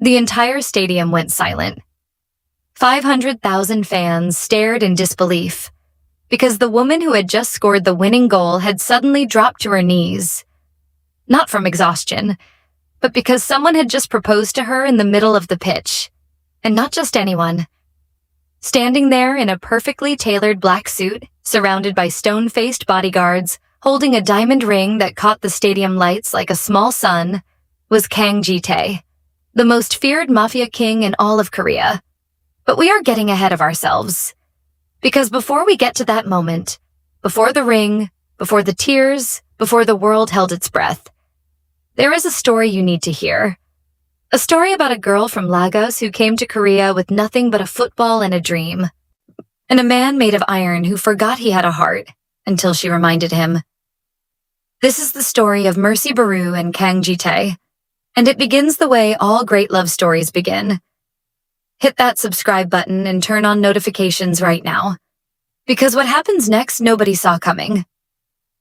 The entire stadium went silent. 500,000 fans stared in disbelief because the woman who had just scored the winning goal had suddenly dropped to her knees. Not from exhaustion, but because someone had just proposed to her in the middle of the pitch. And not just anyone. Standing there in a perfectly tailored black suit, surrounded by stone-faced bodyguards, holding a diamond ring that caught the stadium lights like a small sun, was Kang Ji-tae, the most feared Mafia king in all of Korea. But we are getting ahead of ourselves. Because before we get to that moment, before the ring, before the tears, before the world held its breath, there is a story you need to hear. A story about a girl from Lagos who came to Korea with nothing but a football and a dream. And a man made of iron who forgot he had a heart until she reminded him. This is the story of Mercy Baru and Kang Ji-tae, and it begins the way all great love stories begin. Hit that subscribe button and turn on notifications right now. Because what happens next nobody saw coming.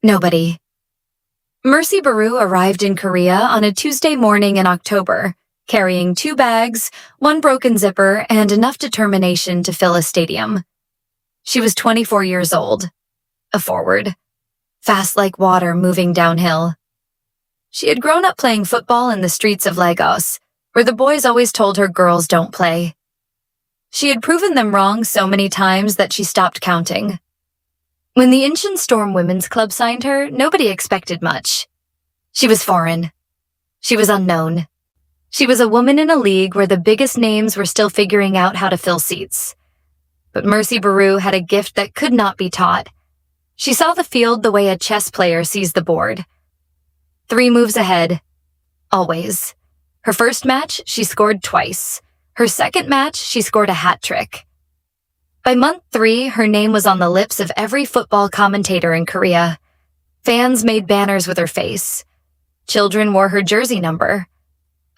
Nobody. Mercy Baru arrived in Korea on a Tuesday morning in October, carrying 2 bags, 1 broken zipper, and enough determination to fill a stadium. She was 24 years old. A forward. Fast like water moving downhill. She had grown up playing football in the streets of Lagos, where the boys always told her girls don't play. She had proven them wrong so many times that she stopped counting. When the Incheon Storm Women's Club signed her, nobody expected much. She was foreign. She was unknown. She was a woman in a league where the biggest names were still figuring out how to fill seats. But Mercy Baru had a gift that could not be taught. She saw the field the way a chess player sees the board. 3 moves ahead. Always. Her first match, she scored twice. Her second match, she scored a hat trick. By month 3, her name was on the lips of every football commentator in Korea. Fans made banners with her face. Children wore her jersey number.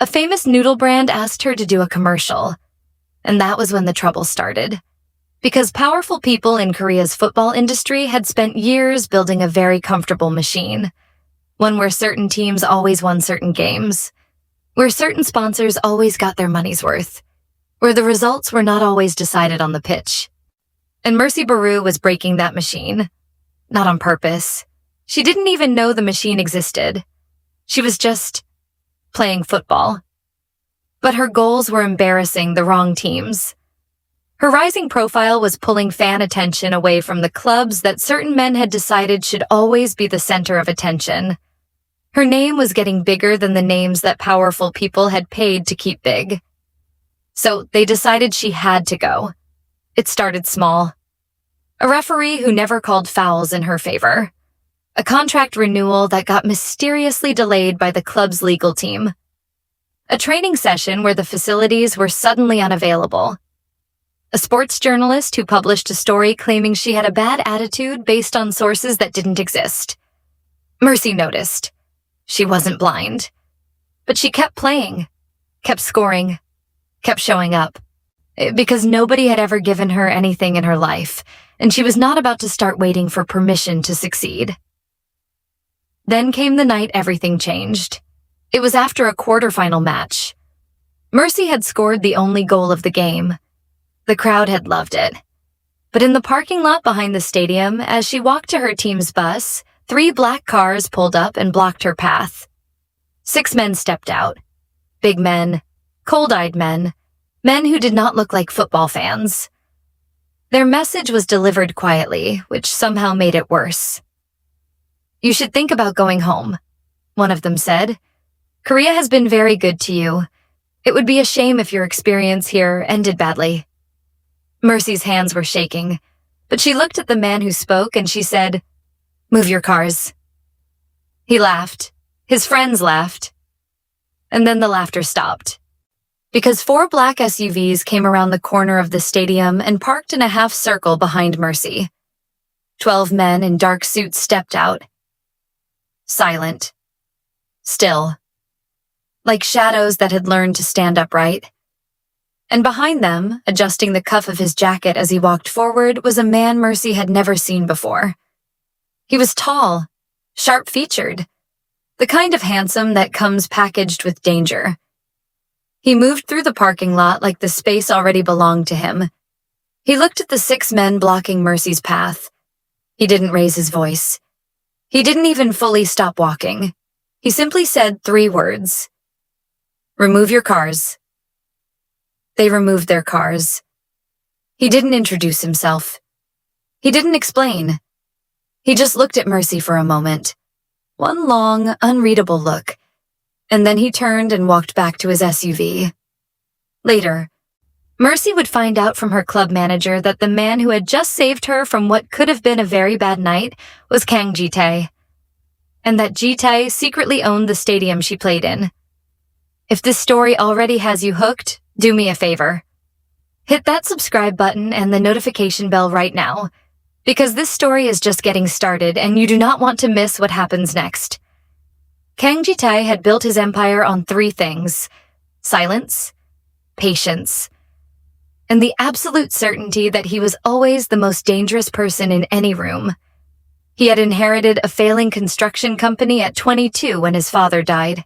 A famous noodle brand asked her to do a commercial. And that was when the trouble started. Because powerful people in Korea's football industry had spent years building a very comfortable machine. One where certain teams always won certain games. Where certain sponsors always got their money's worth. Where the results were not always decided on the pitch. And Mercy Baru was breaking that machine. Not on purpose. She didn't even know the machine existed. She was just playing football. But her goals were embarrassing the wrong teams. Her rising profile was pulling fan attention away from the clubs that certain men had decided should always be the center of attention. Her name was getting bigger than the names that powerful people had paid to keep big. So they decided she had to go. It started small. A referee who never called fouls in her favor. A contract renewal that got mysteriously delayed by the club's legal team. A training session where the facilities were suddenly unavailable. A sports journalist who published a story claiming she had a bad attitude based on sources that didn't exist. Mercy noticed. She wasn't blind. But she kept playing, kept scoring, kept showing up. Because nobody had ever given her anything in her life, and she was not about to start waiting for permission to succeed. Then came the night everything changed. It was after a quarterfinal match. Mercy had scored the only goal of the game. The crowd had loved it. But in the parking lot behind the stadium, as she walked to her team's bus, 3 black cars pulled up and blocked her path. 6 men stepped out. Big men, cold-eyed men, men who did not look like football fans. Their message was delivered quietly, which somehow made it worse. "You should think about going home," one of them said. "Korea has been very good to you. It would be a shame if your experience here ended badly." Mercy's hands were shaking, but she looked at the man who spoke and she said, "Move your cars." He laughed. His friends laughed. And then the laughter stopped. Because 4 black SUVs came around the corner of the stadium and parked in a half circle behind Mercy. 12 men in dark suits stepped out. Silent. Still. Like shadows that had learned to stand upright. And behind them, adjusting the cuff of his jacket as he walked forward, was a man Mercy had never seen before. He was tall, sharp-featured, the kind of handsome that comes packaged with danger. He moved through the parking lot like the space already belonged to him. He looked at the 6 men blocking Mercy's path. He didn't raise his voice. He didn't even fully stop walking. He simply said 3 words. "Remove your cars." They removed their cars. He didn't introduce himself. He didn't explain. He just looked at Mercy for a moment. One long, unreadable look. And then he turned and walked back to his SUV. Later, Mercy would find out from her club manager that the man who had just saved her from what could have been a very bad night was Kang Ji-tae, and that Ji-tae secretly owned the stadium she played in. If this story already has you hooked, do me a favor. Hit that subscribe button and the notification bell right now, because this story is just getting started and you do not want to miss what happens next. Kang Ji-tae had built his empire on 3 things: silence, patience, and the absolute certainty that he was always the most dangerous person in any room. He had inherited a failing construction company at 22 when his father died.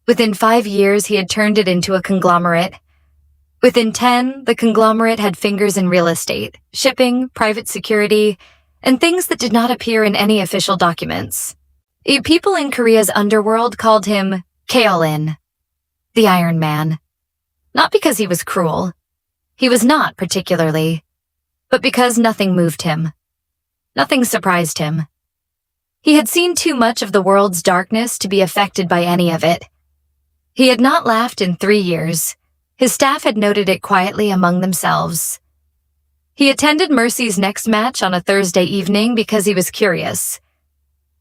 Within 5 years, he had turned it into a conglomerate. Within 10, the conglomerate had fingers in real estate, shipping, private security, and things that did not appear in any official documents. People in Korea's underworld called him Kaolin, the Iron Man. Not because he was cruel. He was not particularly. But because nothing moved him. Nothing surprised him. He had seen too much of the world's darkness to be affected by any of it. He had not laughed in 3 years. His staff had noted it quietly among themselves. He attended Mercy's next match on a Thursday evening because he was curious.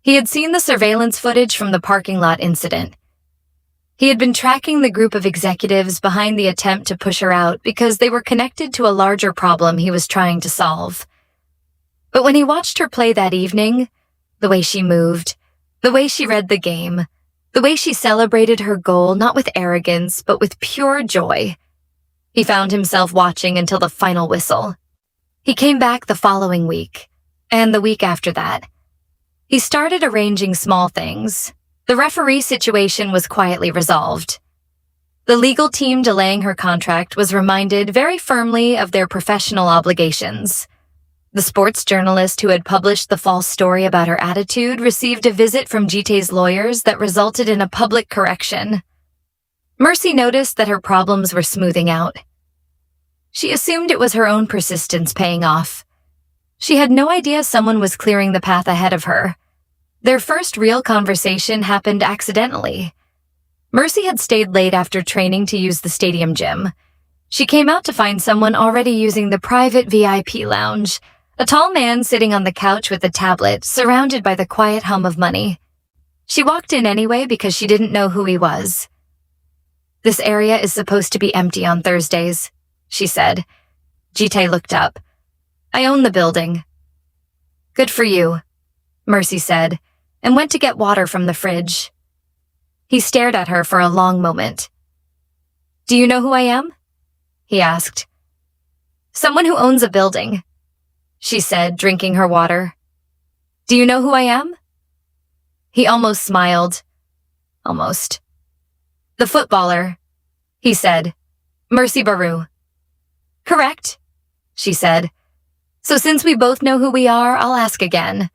He had seen the surveillance footage from the parking lot incident. He had been tracking the group of executives behind the attempt to push her out because they were connected to a larger problem he was trying to solve. But when he watched her play that evening, the way she moved, the way she read the game, the way she celebrated her goal not with arrogance but with pure joy, he found himself watching until the final whistle. He came back the following week, and the week after that. He started arranging small things. The referee situation was quietly resolved. The legal team delaying her contract was reminded very firmly of their professional obligations. The sports journalist who had published the false story about her attitude received a visit from Ji-tae's lawyers that resulted in a public correction. Mercy noticed that her problems were smoothing out. She assumed it was her own persistence paying off. She had no idea someone was clearing the path ahead of her. Their first real conversation happened accidentally. Mercy had stayed late after training to use the stadium gym. She came out to find someone already using the private VIP lounge, a tall man sitting on the couch with a tablet, surrounded by the quiet hum of money. She walked in anyway because she didn't know who he was. "This area is supposed to be empty on Thursdays," she said. Ji-tae looked up. "I own the building." "Good for you," Mercy said, and went to get water from the fridge. He stared at her for a long moment. "Do you know who I am?" he asked. "Someone who owns a building," she said, drinking her water. "Do you know who I am?" He almost smiled. Almost. "The footballer," he said. "Mercy Baru." "Correct," she said. "So since we both know who we are, I'll ask again.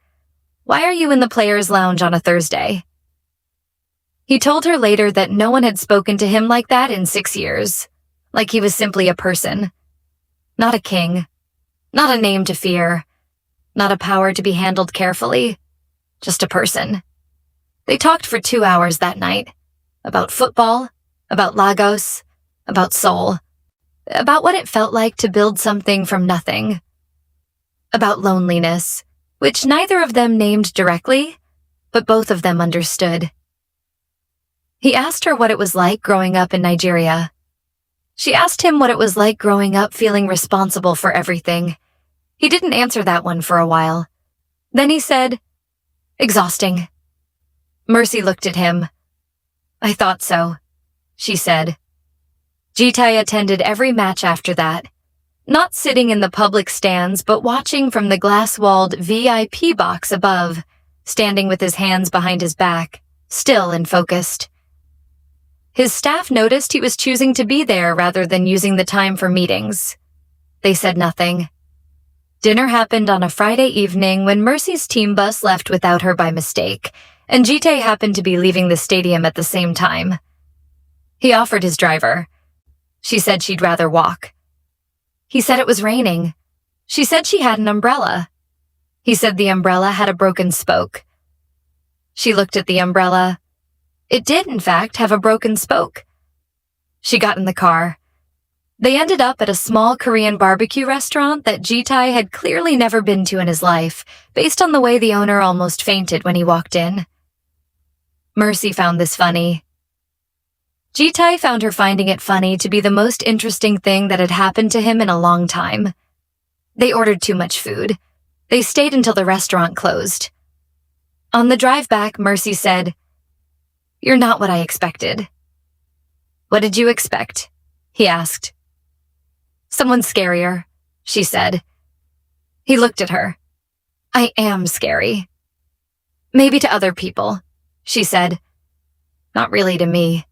Why are you in the players' lounge on a Thursday?" He told her later that no one had spoken to him like that in 6 years, like he was simply a person. Not a king, not a name to fear, not a power to be handled carefully, just a person. They talked for 2 hours that night, about football, about Lagos, about Seoul, about what it felt like to build something from nothing, about loneliness, which neither of them named directly, but both of them understood. He asked her what it was like growing up in Nigeria. She asked him what it was like growing up feeling responsible for everything. He didn't answer that one for a while. Then he said, "Exhausting." Mercy looked at him. "I thought so," she said. Ji-tae attended every match after that, not sitting in the public stands but watching from the glass-walled VIP box above, standing with his hands behind his back, still and focused. his staff noticed he was choosing to be there rather than using the time for meetings. They said nothing. Dinner happened on a Friday evening when Mercy's team bus left without her by mistake, and Ji-tae happened to be leaving the stadium at the same time. He offered his driver. She said she'd rather walk. He said it was raining. She said she had an umbrella. He said the umbrella had a broken spoke. She looked at the umbrella. It did, in fact, have a broken spoke. She got in the car. They ended up at a small Korean barbecue restaurant that Ji-tae had clearly never been to in his life, based on the way the owner almost fainted when he walked in. Mercy found this funny. Ji-tae found her finding it funny to be the most interesting thing that had happened to him in a long time. They ordered too much food. They stayed until the restaurant closed. On the drive back, Mercy said, "You're not what I expected." "What did you expect?" he asked. "Someone scarier," she said. He looked at her. "I am scary." "Maybe to other people," she said. "Not really to me."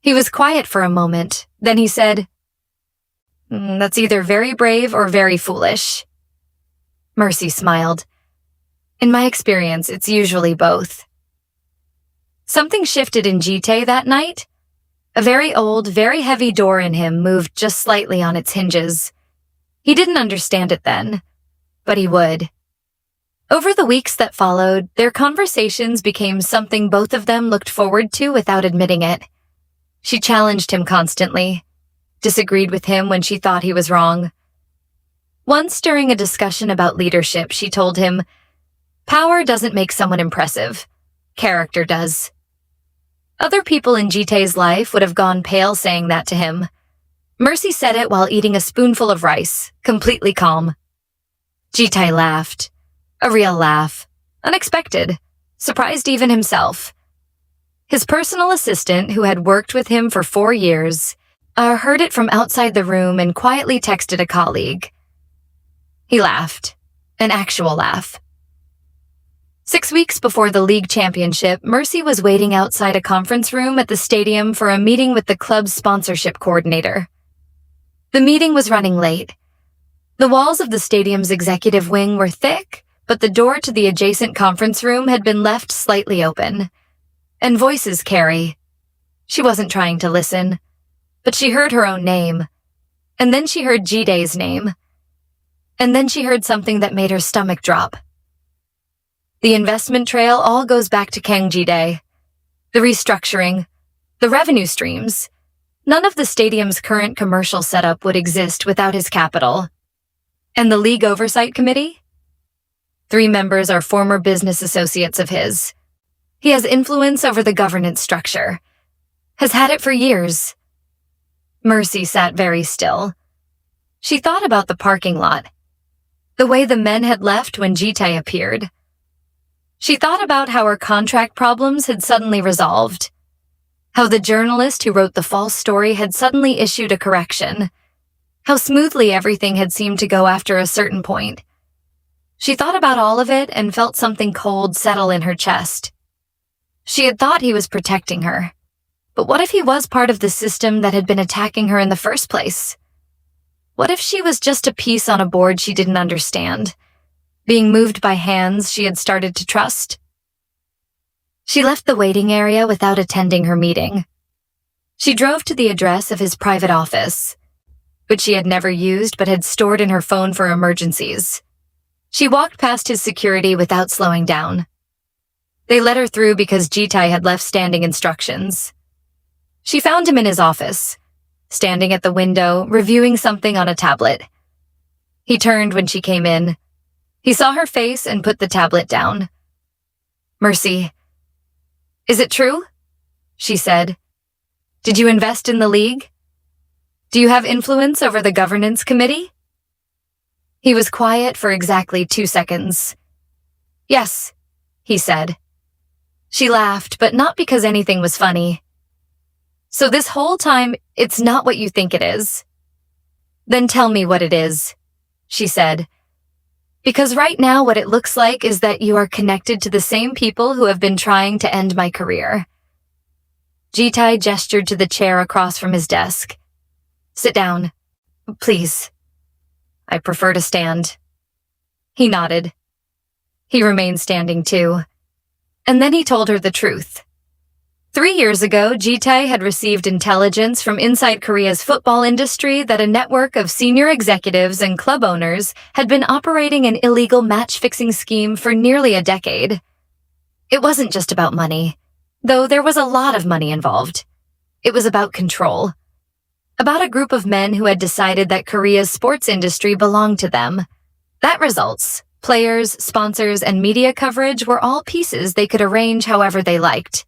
He was quiet for a moment. Then he said, "That's either very brave or very foolish." Mercy smiled. "In my experience, it's usually both." Something shifted in Ji-tae that night. A very old, very heavy door in him moved just slightly on its hinges. He didn't understand it then, but he would. Over the weeks that followed, their conversations became something both of them looked forward to without admitting it. She challenged him constantly, disagreed with him when she thought he was wrong. Once during a discussion about leadership, she told him, "Power doesn't make someone impressive. Character does." Other people in Ji-tae's life would have gone pale saying that to him. Mercy said it while eating a spoonful of rice, completely calm. Ji-tae laughed. A real laugh. Unexpected. Surprised even himself. His personal assistant, who had worked with him for 4 years, heard it from outside the room and quietly texted a colleague. He laughed. An actual laugh. 6 weeks before the league championship, Mercy was waiting outside a conference room at the stadium for a meeting with the club's sponsorship coordinator. The meeting was running late. The walls of the stadium's executive wing were thick, but the door to the adjacent conference room had been left slightly open. And voices carry. She wasn't trying to listen, but she heard her own name. And then she heard Ji-tae's name. And then she heard something that made her stomach drop. The investment trail all goes back to Kang Ji-tae. The restructuring, the revenue streams. None of the stadium's current commercial setup would exist without his capital. And the League Oversight Committee? 3 members are former business associates of his. He has influence over the governance structure. Has had it for years. Mercy sat very still. She thought about the parking lot. The way the men had left when Ji-tae appeared. She thought about how her contract problems had suddenly resolved. How the journalist who wrote the false story had suddenly issued a correction. How smoothly everything had seemed to go after a certain point. She thought about all of it and felt something cold settle in her chest. She had thought he was protecting her. But what if he was part of the system that had been attacking her in the first place? What if she was just a piece on a board she didn't understand, being moved by hands she had started to trust? She left the waiting area without attending her meeting. She drove to the address of his private office, which she had never used but had stored in her phone for emergencies. She walked past his security without slowing down. They let her through because Ji-tae had left standing instructions. She found him in his office, standing at the window, reviewing something on a tablet. He turned when she came in. He saw her face and put the tablet down. "Mercy, is it true?" she said. "Did you invest in the league? Do you have influence over the governance committee?" He was quiet for exactly 2 seconds. "Yes," he said. She laughed, but not because anything was funny. "So this whole time, it's not what you think it is." "Then tell me what it is," she said. "Because right now what it looks like is that you are connected to the same people who have been trying to end my career." Ji-tae gestured to the chair across from his desk. Sit down. Please. I prefer to stand. He nodded. He remained standing too. And then he told her the truth. 3 years ago, Ji-tae had received intelligence from inside Korea's football industry that a network of senior executives and club owners had been operating an illegal match-fixing scheme for nearly a decade. It wasn't just about money, though there was a lot of money involved. It was about control. About a group of men who had decided that Korea's sports industry belonged to them. That results, players, sponsors, and media coverage were all pieces they could arrange however they liked.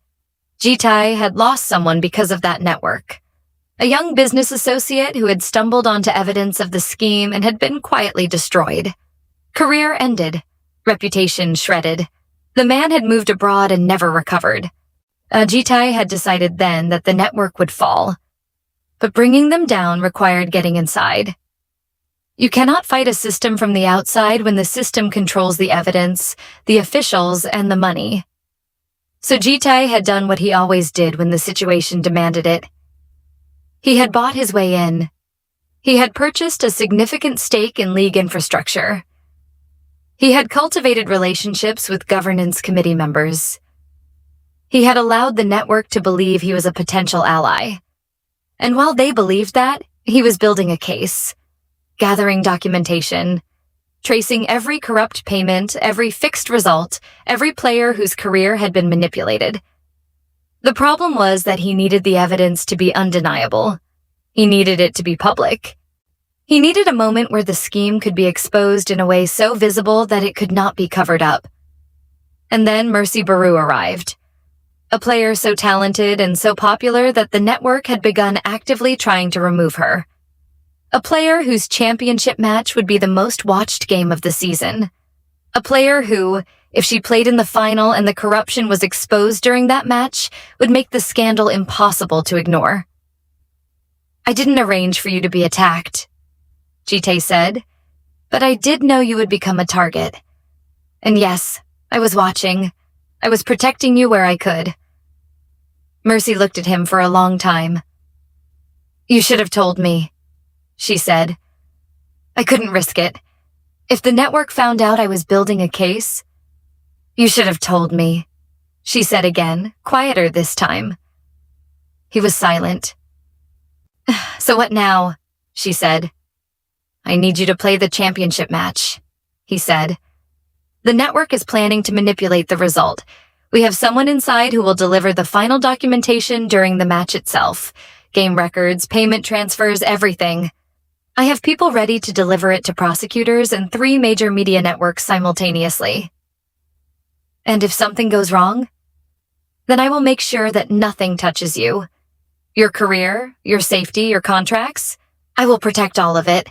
Ji-tae had lost someone because of that network. A young business associate who had stumbled onto evidence of the scheme and had been quietly destroyed. Career ended. Reputation shredded. The man had moved abroad and never recovered. Ji-tae had decided then that the network would fall. But bringing them down required getting inside. You cannot fight a system from the outside when the system controls the evidence, the officials, and the money. So Ji-tae had done what he always did when the situation demanded it. He had bought his way in. He had purchased a significant stake in league infrastructure. He had cultivated relationships with governance committee members. He had allowed the network to believe he was a potential ally. And while they believed that, he was building a case, gathering documentation, tracing every corrupt payment, every fixed result, every player whose career had been manipulated. The problem was that he needed the evidence to be undeniable. He needed it to be public. He needed a moment where the scheme could be exposed in a way so visible that it could not be covered up. And then Mercy Baru arrived. A player so talented and so popular that the network had begun actively trying to remove her. A player whose championship match would be the most watched game of the season. A player who, if she played in the final and the corruption was exposed during that match, would make the scandal impossible to ignore. I didn't arrange for you to be attacked, Ji-tae said, but I did know you would become a target. And yes, I was watching. I was protecting you where I could. Mercy looked at him for a long time. You should have told me, she said. I couldn't risk it. If the network found out I was building a case, you should have told me, she said again, quieter this time. He was silent. So what now? She said. I need you to play the championship match, he said. The network is planning to manipulate the result. We have someone inside who will deliver the final documentation during the match itself. Game records, payment transfers, everything. I have people ready to deliver it to prosecutors and 3 major media networks simultaneously. And if something goes wrong, then I will make sure that nothing touches you. Your career, your safety, your contracts, I will protect all of it.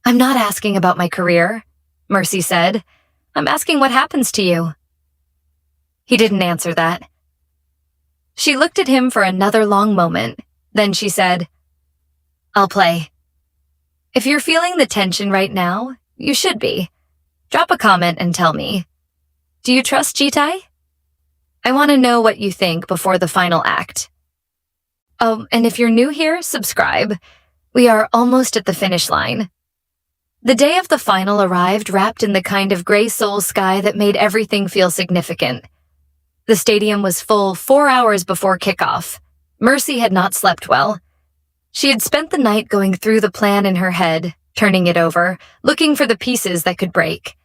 I'm not asking about my career, Mercy said. I'm asking what happens to you. He didn't answer that. She looked at him for another long moment. Then she said, I'll play. If you're feeling the tension right now, you should be. Drop a comment and tell me. Do you trust Ji-tae? I want to know what you think before the final act. Oh, and if you're new here, subscribe. We are almost at the finish line. The day of the final arrived wrapped in the kind of gray soul sky that made everything feel significant. The stadium was full 4 hours before kickoff. Mercy had not slept well. She had spent the night going through the plan in her head, turning it over, looking for the pieces that could break.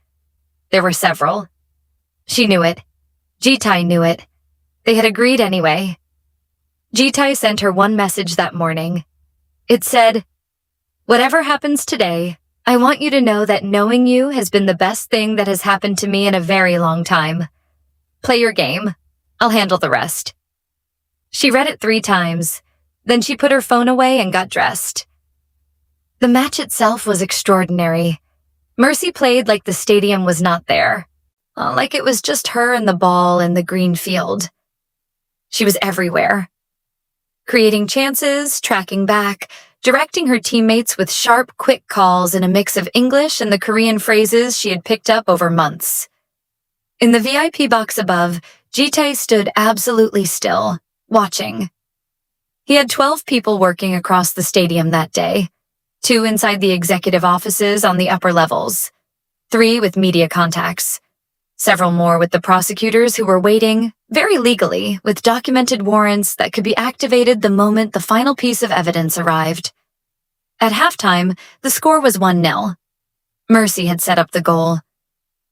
There were several. She knew it. Ji-tae knew it. They had agreed anyway. Ji-tae sent her one message that morning. It said, Whatever happens today, I want you to know that knowing you has been the best thing that has happened to me in a very long time. Play your game. I'll handle the rest. She read it 3 times. Then she put her phone away and got dressed. The match itself was extraordinary. Mercy played like the stadium was not there. Like it was just her and the ball and the green field. She was everywhere. Creating chances, tracking back, directing her teammates with sharp, quick calls in a mix of English and the Korean phrases she had picked up over months. In the VIP box above, Ji-tae stood absolutely still, watching. He had 12 people working across the stadium that day, 2 inside the executive offices on the upper levels, 3 with media contacts, several more with the prosecutors who were waiting, very legally, with documented warrants that could be activated the moment the final piece of evidence arrived. At halftime, the score was 1-0. Mercy had set up the goal.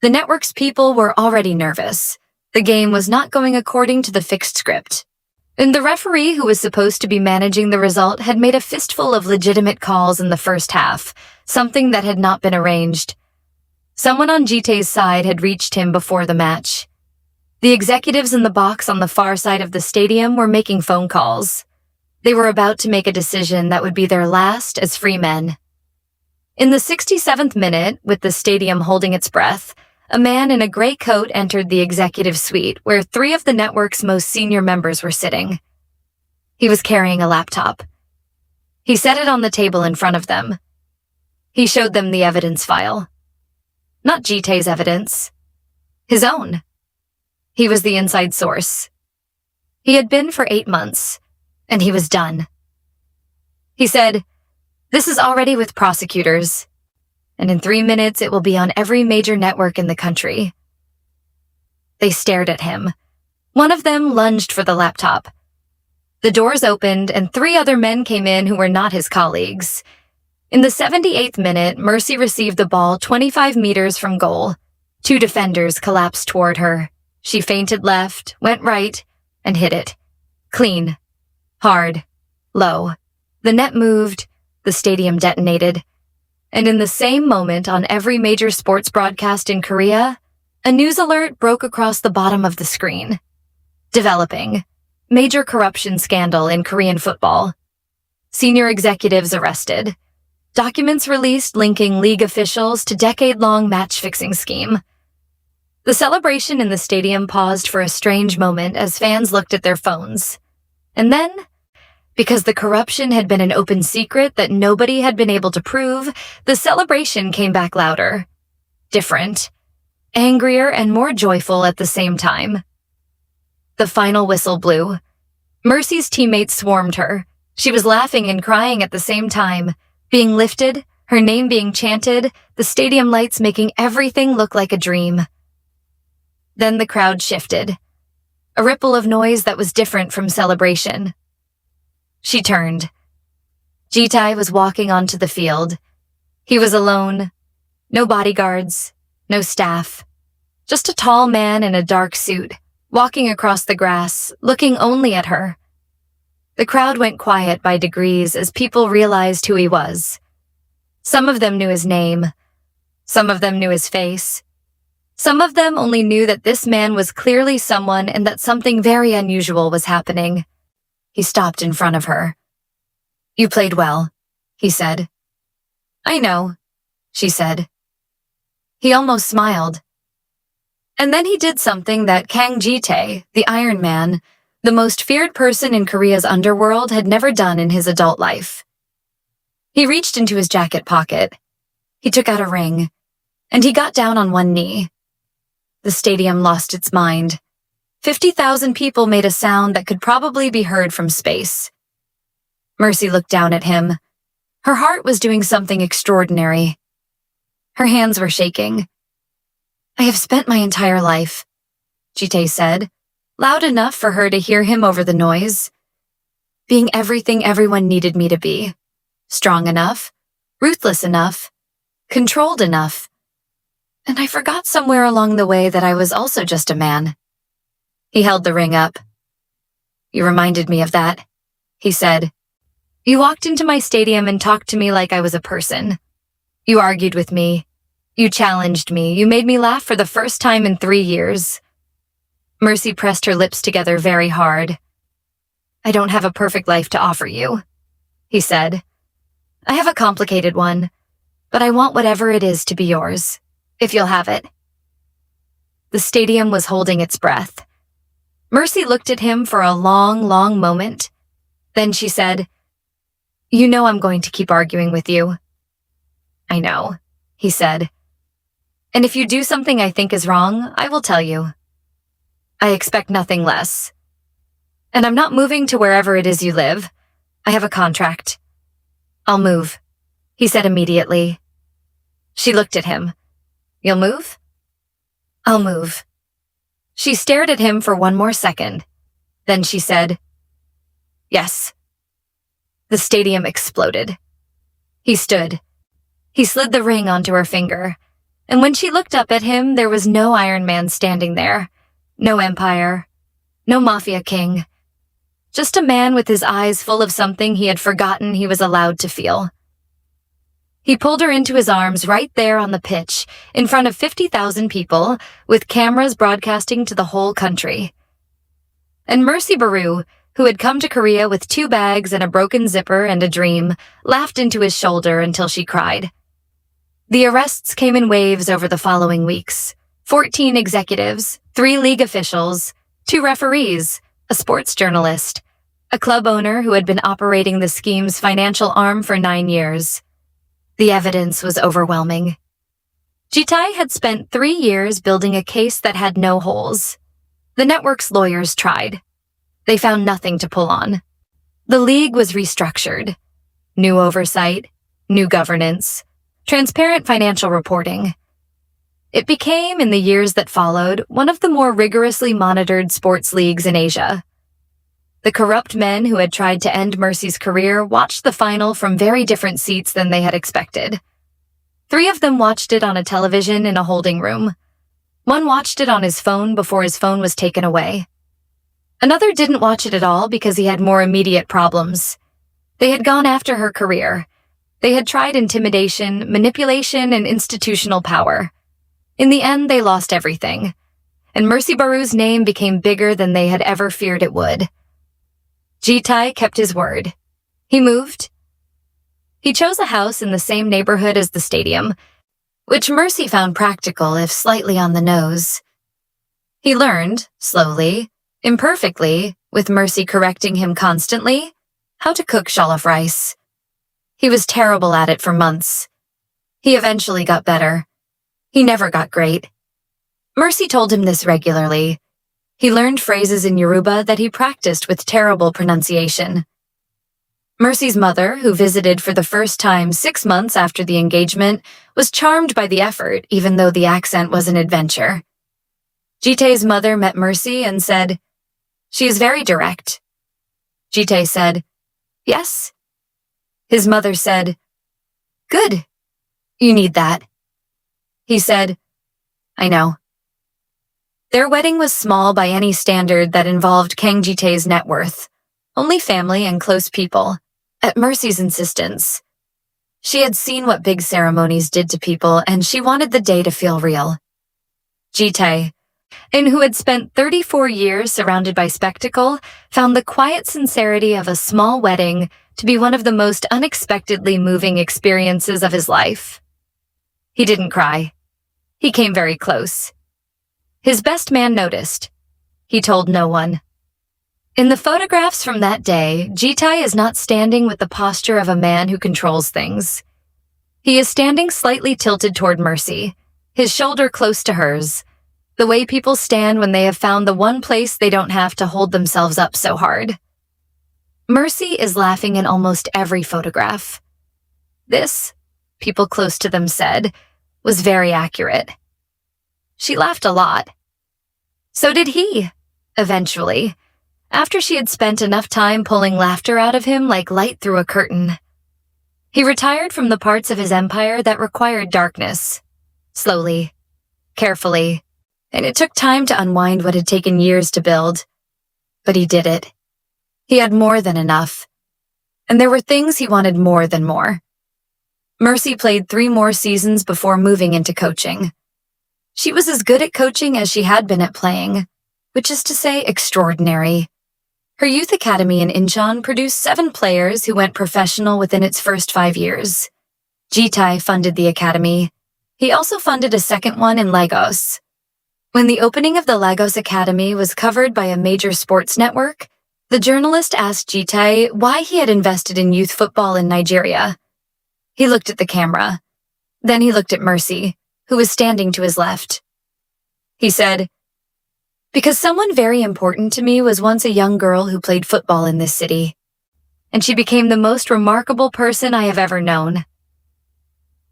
The network's people were already nervous. The game was not going according to the fixed script. And the referee who was supposed to be managing the result had made a fistful of legitimate calls in the first half, something that had not been arranged. Someone on Ji-tae's side had reached him before the match. The executives in the box on the far side of the stadium were making phone calls. They were about to make a decision that would be their last as free men. In the 67th minute, with the stadium holding its breath, a man in a gray coat entered the executive suite where 3 of the network's most senior members were sitting. He was carrying a laptop. He set it on the table in front of them. He showed them the evidence file. Not Ji-tae's evidence. His own. He was the inside source. He had been for 8 months, and he was done. He said, "This is already with prosecutors, and in 3 minutes it will be on every major network in the country." They stared at him. One of them lunged for the laptop. The doors opened, and 3 other men came in who were not his colleagues. In the 78th minute, Mercy received the ball 25 meters from goal. 2 defenders collapsed toward her. She feinted left, went right, and hit it. Clean. Hard. Low. The net moved. The stadium detonated. And in the same moment on every major sports broadcast in Korea, a news alert broke across the bottom of the screen. Developing. Major corruption scandal in Korean football. Senior executives arrested. Documents released linking league officials to decade-long match-fixing scheme. The celebration in the stadium paused for a strange moment as fans looked at their phones. And then, because the corruption had been an open secret that nobody had been able to prove, the celebration came back louder. Different. Angrier and more joyful at the same time. The final whistle blew. Mercy's teammates swarmed her. She was laughing and crying at the same time, being lifted, her name being chanted, the stadium lights making everything look like a dream. Then the crowd shifted. A ripple of noise that was different from celebration. She turned. Ji-tae was walking onto the field. He was alone. No bodyguards. No staff. Just a tall man in a dark suit, walking across the grass, looking only at her. The crowd went quiet by degrees as people realized who he was. Some of them knew his name. Some of them knew his face. Some of them only knew that this man was clearly someone and that something very unusual was happening. He stopped in front of her. "You played well," he said. "I know," she said. He almost smiled. And then he did something that Kang Ji-tae, the Iron Man, the most feared person in Korea's underworld, had never done in his adult life. He reached into his jacket pocket. He took out a ring, and he got down on one knee. The stadium lost its mind. 50,000 people made a sound that could probably be heard from space. Mercy looked down at him. Her heart was doing something extraordinary. Her hands were shaking. "I have spent my entire life," Ji-tae said, loud enough for her to hear him over the noise, "being everything everyone needed me to be. Strong enough, ruthless enough, controlled enough. And I forgot somewhere along the way that I was also just a man." He held the ring up. "You reminded me of that," he said. "You walked into my stadium and talked to me like I was a person. You argued with me. You challenged me. You made me laugh for the first time in 3 years." Mercy pressed her lips together very hard. "I don't have a perfect life to offer you," he said. "I have a complicated one, but I want whatever it is to be yours, if you'll have it." The stadium was holding its breath. Mercy looked at him for a long, long moment. Then she said, "You know I'm going to keep arguing with you." "I know," he said. "And if you do something I think is wrong, I will tell you. I expect nothing less." And I'm not moving to wherever it is you live. I have a contract. I'll move, he said immediately. She looked at him. You'll move? I'll move. She stared at him for one more second. Then she said, Yes. The stadium exploded. He stood. He slid the ring onto her finger. And when she looked up at him, there was no Iron Man standing there. No Empire. No Mafia King. Just a man with his eyes full of something he had forgotten he was allowed to feel. He pulled her into his arms right there on the pitch, in front of 50,000 people, with cameras broadcasting to the whole country. And Mercy Baru, who had come to Korea with 2 bags and a broken zipper and a dream, laughed into his shoulder until she cried. The arrests came in waves over the following weeks. 14 executives, 3 league officials, 2 referees, a sports journalist, a club owner who had been operating the scheme's financial arm for 9 years. The evidence was overwhelming. Ji-tae had spent 3 years building a case that had no holes. The network's lawyers tried. They found nothing to pull on. The league was restructured. New oversight, new governance, transparent financial reporting. It became, in the years that followed, one of the more rigorously monitored sports leagues in Asia. The corrupt men who had tried to end Mercy's career watched the final from very different seats than they had expected. 3 of them watched it on a television in a holding room. One watched it on his phone before his phone was taken away. Another didn't watch it at all because he had more immediate problems. They had gone after her career. They had tried intimidation, manipulation, and institutional power. In the end, they lost everything. And Mercy Baru's name became bigger than they had ever feared it would. Ji-tae kept his word. He moved. He chose a house in the same neighborhood as the stadium, which Mercy found practical if slightly on the nose. He learned, slowly, imperfectly, with Mercy correcting him constantly, how to cook jollof rice. He was terrible at it for months. He eventually got better. He never got great. Mercy told him this regularly. He learned phrases in Yoruba that he practiced with terrible pronunciation. Mercy's mother, who visited for the first time 6 months after the engagement, was charmed by the effort, even though the accent was an adventure. Ji-tae's mother met Mercy and said, She is very direct. Ji-tae said, Yes. His mother said, Good. You need that. He said, I know. Their wedding was small by any standard that involved Kang Ji-tae's net worth. Only family and close people, at Mercy's insistence. She had seen what big ceremonies did to people, and she wanted the day to feel real. Ji-tae, and who had spent 34 years surrounded by spectacle, found the quiet sincerity of a small wedding to be one of the most unexpectedly moving experiences of his life. He didn't cry. He came very close. His best man noticed. He told no one. In the photographs from that day, Ji-tae is not standing with the posture of a man who controls things. He is standing slightly tilted toward Mercy, his shoulder close to hers, the way people stand when they have found the one place they don't have to hold themselves up so hard. Mercy is laughing in almost every photograph. This, people close to them said, was very accurate. She laughed a lot. So did he, eventually, after she had spent enough time pulling laughter out of him like light through a curtain. He retired from the parts of his empire that required darkness, slowly, carefully, and it took time to unwind what had taken years to build. But he did it. He had more than enough. And there were things he wanted more than more. Mercy played 3 more seasons before moving into coaching. She was as good at coaching as she had been at playing, which is to say extraordinary. Her youth academy in Incheon produced 7 players who went professional within its first 5 years. Ji-tae funded the academy. He also funded a second one in Lagos. When the opening of the Lagos Academy was covered by a major sports network, the journalist asked Ji-tae why he had invested in youth football in Nigeria. He looked at the camera. Then he looked at Mercy, who was standing to his left. He said, Because someone very important to me was once a young girl who played football in this city, and she became the most remarkable person I have ever known.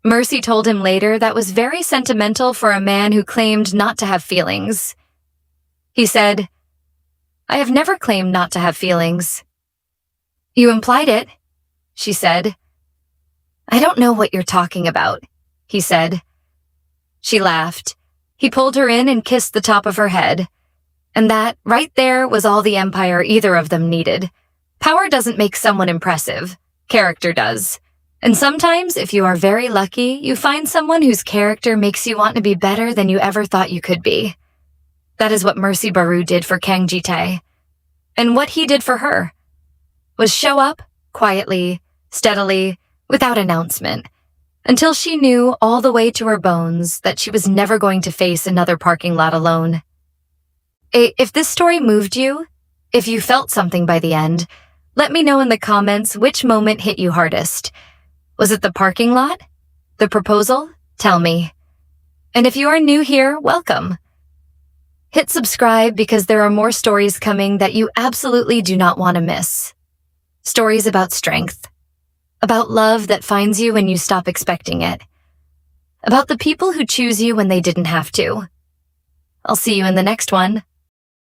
Mercy told him later that was very sentimental for a man who claimed not to have feelings. He said, "I have never claimed not to have feelings." "You implied it," she said. "I don't know what you're talking about," he said. She laughed. He pulled her in and kissed the top of her head. And that, right there, was all the empire either of them needed. Power doesn't make someone impressive. Character does. And sometimes, if you are very lucky, you find someone whose character makes you want to be better than you ever thought you could be. That is what Mercy Baru did for Kang Ji-tae. And what he did for her was show up, quietly, steadily, without announcement, until she knew all the way to her bones that she was never going to face another parking lot alone. If this story moved you, if you felt something by the end, let me know in the comments which moment hit you hardest. Was it the parking lot? The proposal? Tell me. And if you are new here, welcome. Hit subscribe because there are more stories coming that you absolutely do not want to miss. Stories about strength. About love that finds you when you stop expecting it. About the people who choose you when they didn't have to. I'll see you in the next one.